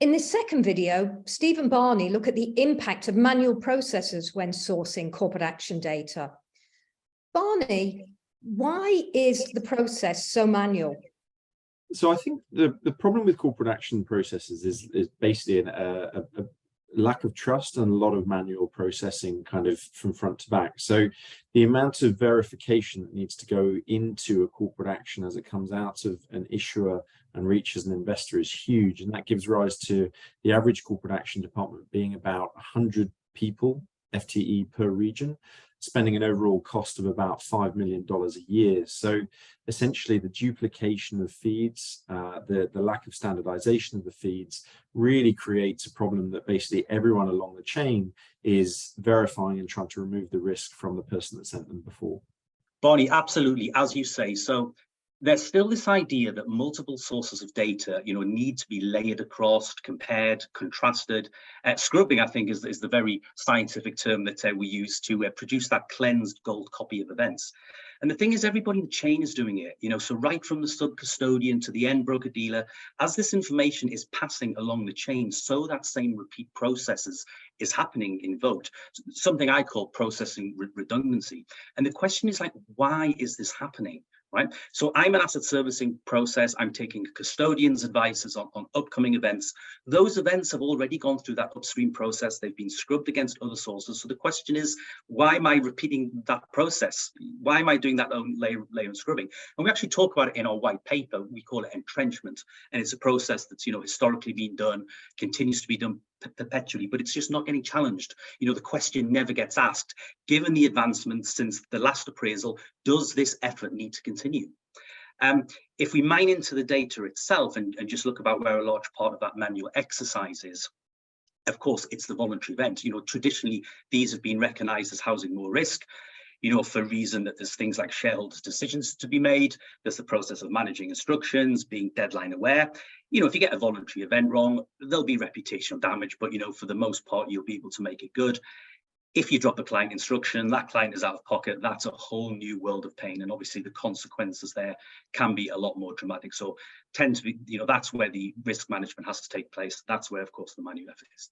In this second video, Steve and Barney look at the impact of manual processes when sourcing corporate action data. Barney, why is the process so manual? So I think the problem with corporate action processes is basically a lack of trust and a lot of manual processing kind of from front to back. So the amount of verification that needs to go into a corporate action as it comes out of an issuer and reaches an investor is huge. And that gives rise to the average corporate action department being about 100 people, FTE per region, spending an overall cost of about $5 million a year. So essentially the duplication of feeds, the lack of standardization of the feeds really creates a problem that basically everyone along the chain is verifying and trying to remove the risk from the person that sent them before. Barney, absolutely, as you say. So there's still this idea that multiple sources of data, need to be layered across, compared, contrasted. Scrubbing, I think, is the very scientific term that we use to produce that cleansed gold copy of events. And the thing is, everybody in the chain is doing it, so right from the sub-custodian to the end broker-dealer, as this information is passing along the chain, so that same repeat processes is happening in V02, something I call processing redundancy. And the question is why is this happening? Right. So I'm an asset servicing process. I'm taking custodians' advices on upcoming events. Those events have already gone through that upstream process. They've been scrubbed against other sources. So the question is, why am I repeating that process? Why am I doing that layer and scrubbing? And we actually talk about it in our white paper. We call it entrenchment. And it's a process that's, historically been done, continues to be done perpetually, but it's just not getting challenged. The question never gets asked, given the advancements since the last appraisal, does this effort need to continue? If we mine into the data itself and just look about where a large part of that manual exercise is, of course, it's the voluntary event. Traditionally, these have been recognized as housing more risk, for a reason that there's things like shareholders' decisions to be made. There's the process of managing instructions, being deadline aware. If you get a voluntary event wrong, there'll be reputational damage, but, for the most part, you'll be able to make it good. If you drop a client instruction, that client is out of pocket. That's a whole new world of pain. And obviously the consequences there can be a lot more dramatic. So tend to be, that's where the risk management has to take place. That's where, of course, the manual effort is.